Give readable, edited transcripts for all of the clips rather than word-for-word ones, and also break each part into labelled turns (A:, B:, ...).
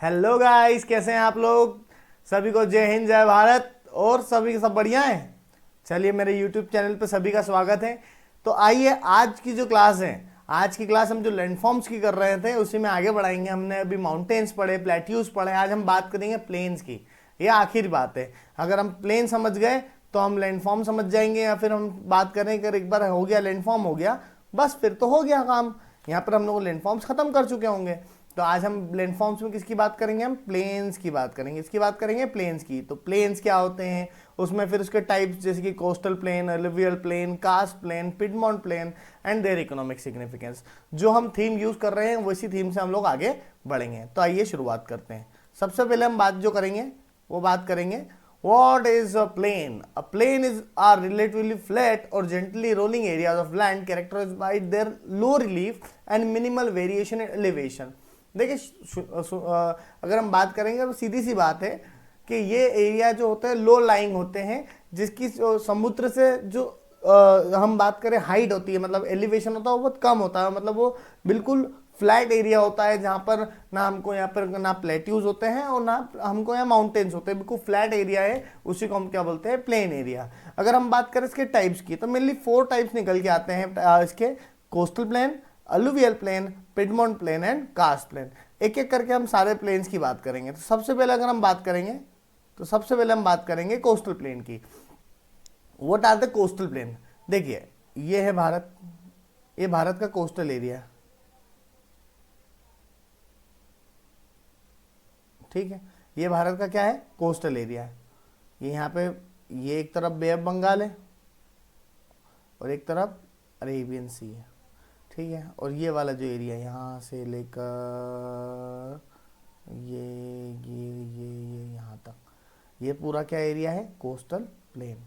A: Hello guys, कैसे हैं आप लोग। सभी को जय हिंद जय भारत। और सभी सब बढ़िया हैं। चलिए, मेरे यूट्यूब चैनल पे सभी का स्वागत है। तो आइए, आज की जो क्लास है, आज की क्लास हम जो लैंडफॉर्म्स की कर रहे थे उसी में आगे बढ़ाएंगे। हमने अभी माउंटेन्स पढ़े, प्लेट्यूज पढ़े, आज हम बात करेंगे प्लेन्स की। ये आखिरी बात है। अगर हम प्लेन समझ गए तो हम लैंडफॉर्म समझ जाएंगे, या फिर हम बात करें कि एक बार हो गया लैंडफॉर्म हो गया, बस फिर तो हो गया काम। यहाँ पर हम लोग लैंडफॉर्म्स खत्म कर चुके होंगे। तो आज हम लैंडफॉर्म्स में किसकी बात करेंगे, हम प्लेन्स की बात करेंगे। इसकी बात करेंगे प्लेन्स की। तो प्लेन्स क्या होते हैं, उसमें फिर उसके टाइप्स जैसे कि coastal plain, alluvial plain, karst plain, piedmont plain and their economic significance. जो हम थीम यूज कर रहे हैं वैसी थीम से हम लोग आगे बढ़ेंगे। तो आइए शुरुआत करते हैं। सबसे पहले हम बात जो करेंगे वो बात करेंगे What is a plain? A plain are relatively flat or gently rolling areas of land characterized by their low relief and minimal variation in elevation. देखिए, अगर हम बात करेंगे तो सीधी सी बात है कि ये एरिया जो होते हैं लो लाइंग होते हैं, जिसकी समुद्र से जो हम बात करें हाइट होती है, मतलब एलिवेशन होता है वो बहुत कम होता है। मतलब वो बिल्कुल फ्लैट एरिया होता है, जहाँ पर ना हमको यहाँ पर ना प्लेट्यूज होते हैं और ना हमको यहाँ माउंटेन्स होते हैं। बिल्कुल फ्लैट एरिया है, उसी को हम क्या बोलते हैं, प्लेन एरिया। अगर हम बात करें इसके टाइप्स की तो मेनली 4 टाइप्स निकल के आते हैं इसके: coastal plain, alluvial plain, piedmont plain and karst plain. एक एक करके हम सारे प्लेन्स की बात करेंगे। तो सबसे पहले अगर हम बात करेंगे तो सबसे पहले हम बात करेंगे कोस्टल प्लेन की। What are the coastal plain? देखिए, ये है भारत, ये भारत का कोस्टल एरिया, ठीक है। ये भारत का क्या है, कोस्टल एरिया है। ये यहाँ पे ये एक तरफ बे ऑफ बंगाल है और एक तरफ अरेबियन सी है, ठीक है। और ये वाला जो एरिया यहाँ से लेकर ये यहाँ तक, ये पूरा क्या एरिया है, कोस्टल प्लेन।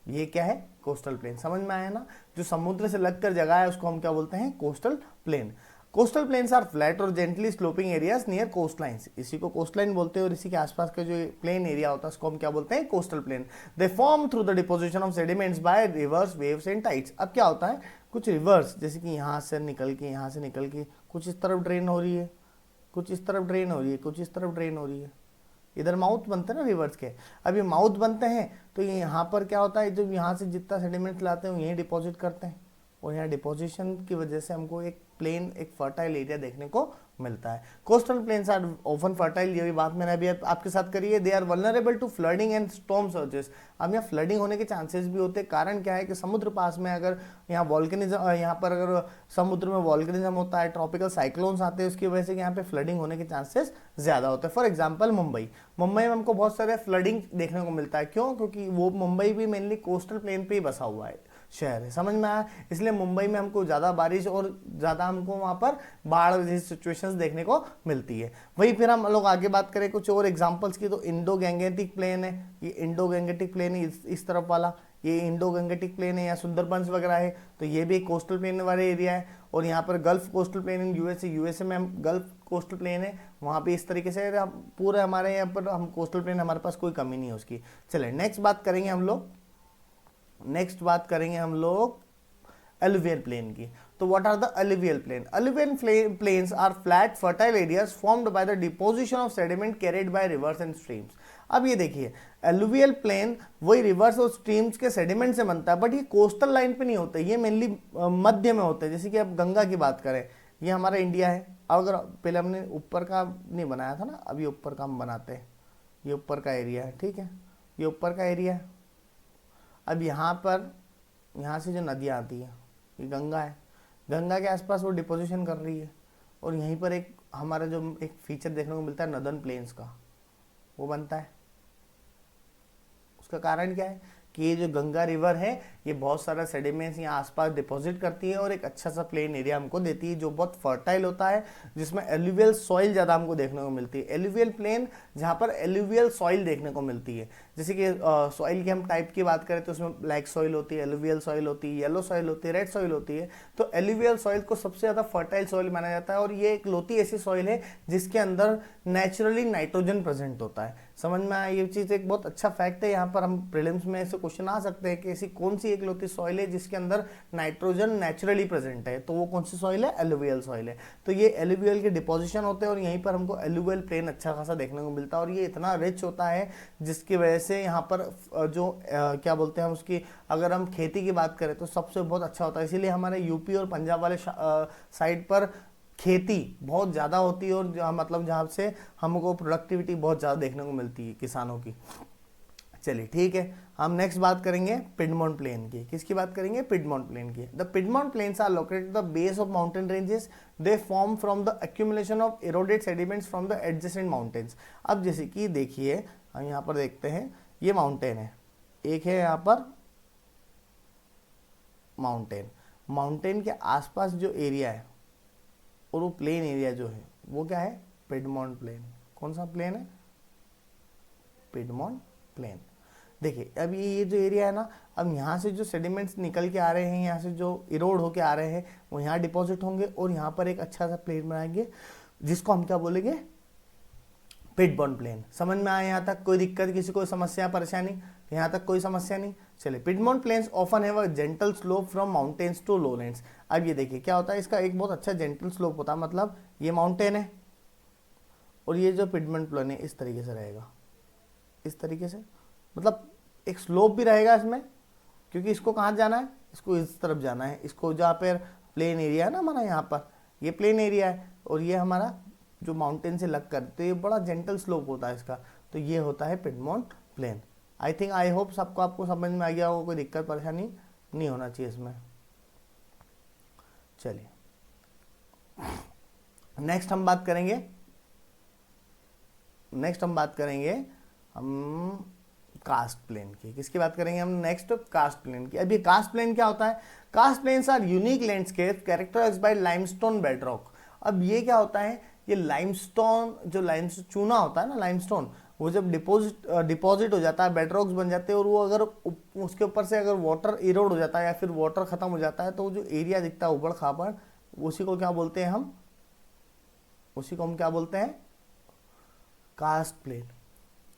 A: ये क्या है, कोस्टल प्लेन। समझ में आया ना। जो समुद्र से लगकर जगह है उसको हम क्या बोलते हैं, coastal plain. Coastal plains are flat और gently sloping areas near coast lines. इसी को कोस्ट लाइन बोलते हैं और इसी के आसपास का जो प्लेन एरिया होता है उसको हम क्या बोलते हैं, coastal plain. They form through the deposition of sediments by rivers, waves and tides. अब क्या होता है, कुछ रिवर्स जैसे कि यहाँ से निकल के कुछ इस तरफ ड्रेन हो रही है, कुछ इस तरफ ड्रेन हो रही है, कुछ इस तरफ ड्रेन हो रही है। इधर माउथ बनते हैं ना रिवर्स के। अब ये माउथ बनते हैं तो ये यहाँ पर क्या होता है, जब यहाँ से जितना सेडिमेंट लाते हैं यहीं डिपॉजिट करते हैं, और यहाँ डिपोजिशन की वजह से हमको एक प्लेन, एक फर्टाइल एरिया देखने को मिलता है। Coastal plains are often fertile, ये भी बात मैंने अभी आपके साथ करी है। They are vulnerable to flooding and storm surges. अब यहाँ फ्लडिंग होने के चांसेस भी होते हैं। कारण क्या है कि समुद्र पास में, अगर यहाँ वॉल्केनिज्म, यहाँ पर अगर समुद्र में वॉल्केनिज्म होता है, ट्रॉपिकल साइक्लोन्स आते हैं, उसकी वजह से यहाँ पे फ्लडिंग होने के चांसेस ज़्यादा होते हैं। फॉर एग्जाम्पल मुंबई में हमको बहुत सारे फ्लडिंग देखने को मिलता है। क्यों? क्योंकि वो मुंबई भी मेनली कोस्टल प्लेन पे ही बसा हुआ है शहर है। समझ में आया। इसलिए मुंबई में हमको ज़्यादा बारिश और ज़्यादा हमको वहाँ पर बाढ़ जैसी सिचुएशंस देखने को मिलती है। वही फिर हम लोग आगे बात करें कुछ और एग्जांपल्स की, तो इंडो गैंगेटिक प्लेन है। ये इंडो गैंगेटिक प्लेन है, इस तरफ वाला ये इंडो गैंगेटिक प्लेन है। या सुंदरबंस वगैरह है तो ये भी एक कोस्टल प्लेन वाले एरिया है। और यहाँ पर gulf coastal plain in USA में हम गल्फ कोस्टल प्लेन है, वहाँ पे इस तरीके से पूरे हमारे यहाँ पर हम कोस्टल प्लेन, हमारे पास कोई कमी नहीं है उसकी। चले नेक्स्ट बात करेंगे हम लोग alluvial प्लेन की। तो what are the alluvial plain? alluvial plains are flat fertile areas formed by the deposition of sediment carried by rivers and streams। अब ये देखिए, alluvial प्लेन वही रिवर्स और स्ट्रीम्स के सेडिमेंट से बनता है, बट ये कोस्टल लाइन पे नहीं होते, ये मेनली मध्य में होते हैं। जैसे कि अब गंगा की बात करें, ये हमारा इंडिया है। अब अगर पहले हमने ऊपर का नहीं बनाया था ना, अब ये ऊपर का हम बनाते हैं। ये ऊपर का एरिया है, ठीक है, ये ऊपर का एरिया है। अब यहाँ से जो नदियाँ आती हैं, ये गंगा है, गंगा के आसपास वो डिपोजिशन कर रही है। और यहीं पर एक हमारा जो एक फीचर देखने को मिलता है नदर्न प्लेन्स का, वो बनता है। उसका कारण क्या है कि ये जो गंगा रिवर है ये बहुत सारा सेडिमेंट्स यहाँ आसपास डिपॉजिट करती है और एक अच्छा सा प्लेन एरिया हमको देती है जो बहुत फर्टाइल होता है, जिसमें एलुवियल सॉइल ज़्यादा हमको देखने को मिलती है। एलुवियल प्लेन जहाँ पर एलुवियल सॉइल देखने को मिलती है। जैसे कि सॉइल की हम टाइप की बात करें तो उसमें ब्लैक सॉइल होती है, एलुवियल सॉइल होती है, येलो सॉइल होती है, रेड सॉइल होती है। तो एलुवियल सॉइल को सबसे ज़्यादा फर्टाइल सॉइल माना जाता है और ये एक लौती ऐसी सॉइल है जिसके अंदर नेचुरली नाइट्रोजन प्रेजेंट होता है। समझ में आया। ये चीज़ एक बहुत अच्छा फैक्ट है। यहाँ पर हम प्रीलिम्स में ऐसे क्वेश्चन आ सकते हैं कि ऐसी कौन सी इकलौती सॉइल है जिसके अंदर नाइट्रोजन नेचुरली प्रेजेंट है। तो वो कौन सी सॉइल है? एलुवियल सॉइल है। तो ये एलुवियल के डिपोजिशन होते हैं और यहीं पर हमको एलुवियल प्लेन अच्छा खासा देखने को मिलता है और ये इतना रिच होता है जिसकी वजह से यहाँ पर जो क्या बोलते हैं उसकी, अगर हम खेती की बात करें तो सबसे बहुत अच्छा होता है। इसीलिए हमारे यूपी और पंजाब वाले साइड पर खेती बहुत ज़्यादा होती है और मतलब जहाँ से हमको प्रोडक्टिविटी बहुत ज़्यादा देखने को मिलती है किसानों की। चलिए ठीक है, हम नेक्स्ट बात करेंगे पिडमोंट प्लेन की। किसकी बात करेंगे? पिडमोंट प्लेन की। The piedmont plains are located the base of mountain ranges. They form from the accumulation of eroded sediments from the adjacent mountains. अब जैसे कि देखिए, हम यहाँ पर देखते हैं, ये माउंटेन है, एक है यहाँ पर माउंटेन, माउंटेन के आसपास जो एरिया है और वो प्लेन एरिया जो है वो क्या है? Piedmont plain. कौन सा प्लेन है? Piedmont plain. देखिए अब ये जो एरिया है ना, अब यहाँ से जो सेडिमेंट्स निकल के आ रहे हैं, यहाँ से जो इरोड होके आ रहे हैं वो यहाँ डिपॉजिट होंगे और यहाँ पर एक अच्छा सा प्लेन बनाएंगे जिसको हम क्या बोलेंगे? Piedmont plain. समझ में आया यहाँ तक? कोई दिक्कत, किसी को समस्या परेशानी? यहाँ तक कोई समस्या नहीं। चलिए, piedmont plains often have a gentle slope from mountains to lowlands. अब ये देखिए क्या होता है, इसका एक बहुत अच्छा जेंटल स्लोप होता है, मतलब ये माउंटेन है और ये जो पिडमोंट प्लेन है इस तरीके से रहेगा, इस तरीके से, मतलब एक स्लोप भी रहेगा इसमें, क्योंकि इसको कहाँ जाना है? इसको इस तरफ जाना है, इसको जहाँ पर प्लेन एरिया है ना हमारा, यहाँ पर ये प्लेन एरिया है और ये हमारा जो माउंटेन से लग कर, तो ये बड़ा जेंटल स्लोप होता है इसका, तो ये होता है piedmont plain. I think, I hope सबको आपको समझ में आ गया होगा, कोई दिक्कत परेशानी नहीं होना चाहिए इसमें। चलिए नेक्स्ट हम बात करेंगे हम कास्ट प्लेन की। किसकी बात करेंगे हम नेक्स्ट? कास्ट प्लेन की। अब ये कास्ट प्लेन क्या होता है? Karst plains are unique landscape characterized by limestone bedrock. अब ये क्या होता है? ये लाइमस्टोन, जो लाइमस्टोन चूना होता है ना, लाइमस्टोन, वो जब डिपॉजिट हो जाता है, बेडरॉक्स बन जाते हैं और वो अगर उसके ऊपर से अगर वाटर इरोड हो जाता है या फिर वाटर खत्म हो जाता है तो जो एरिया दिखता है उबड़ खाबड़, उसी को क्या बोलते हैं हम? उसी को हम क्या बोलते हैं? कास्ट प्लेन,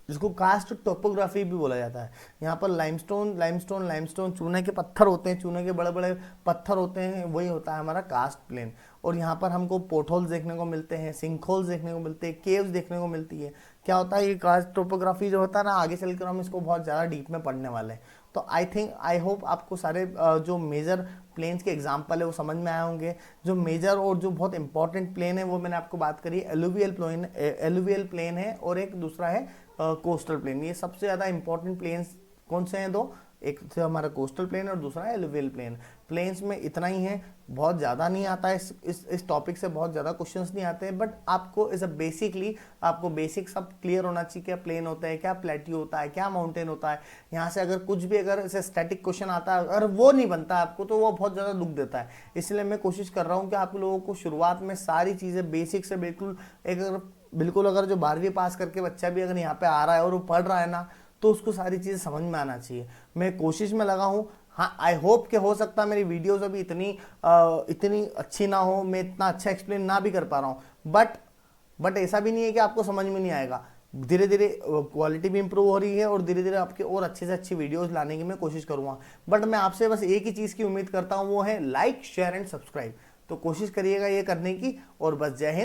A: जिसको कास्ट टोपोग्राफी भी बोला जाता है। यहाँ पर लाइमस्टोन चूने के पत्थर होते हैं, चूने के बड़े बड़े पत्थर होते हैं, वही होता है हमारा कास्ट प्लेन। और यहाँ पर हमको पोर्टहोल्स देखने को मिलते हैं, सिंकहोल्स देखने को मिलते हैं, केव्स देखने को मिलती है। क्या होता है ये कास्ट टोपोग्राफी जो होता है ना, आगे चलकर हम इसको बहुत ज़्यादा डीप में पढ़ने वाले हैं। तो आई होप आपको सारे जो मेजर प्लेन्स के एग्जाम्पल है वो समझ में आए होंगे। जो मेजर और जो बहुत इंपॉर्टेंट प्लेन है वो मैंने आपको बात करी, एलुवियल प्लेन है और एक दूसरा है कोस्टल प्लेन। ये सबसे ज़्यादा इंपॉर्टेंट प्लेन्स कौन से हैं? दो, एक तो हमारा कोस्टल प्लेन और दूसरा है एलुवियल प्लेन। प्लेन्स में इतना ही है, बहुत ज़्यादा नहीं आता है, इस टॉपिक से बहुत ज़्यादा क्वेश्चंस नहीं आते हैं, बट आपको एज अ बेसिकली आपको बेसिक सब क्लियर होना चाहिए। क्या प्लेन होता है, क्या प्लेट्यू होता है, क्या माउंटेन होता है। यहाँ से अगर कुछ भी अगर ऐसे स्टैटिक क्वेश्चन आता है, अगर वो नहीं बनता आपको तो वो बहुत ज़्यादा दुख देता है। इसलिए मैं कोशिश कर रहा हूँ कि आप लोगों को शुरुआत में सारी चीज़ें बेसिक से बिल्कुल अगर जो 12वीं पास करके बच्चा भी अगर यहाँ पे आ रहा है और वो पढ़ रहा है ना, तो उसको सारी चीज़ें समझ में आना चाहिए। मैं कोशिश में लगा हूँ। हाँ, आई होप कि हो सकता है मेरी वीडियोस अभी इतनी अच्छी ना हो, मैं इतना अच्छा एक्सप्लेन ना भी कर पा रहा हूँ, बट ऐसा भी नहीं है कि आपको समझ में नहीं आएगा। धीरे धीरे क्वालिटी भी इंप्रूव हो रही है और धीरे धीरे आपके और अच्छे से अच्छी वीडियोस लाने की मैं कोशिश करूँगा। बट मैं आपसे बस एक ही चीज़ की उम्मीद करता हूँ, वो है लाइक, शेयर एंड सब्सक्राइब। तो कोशिश करिएगा ये करने की, और बस जय हिंद।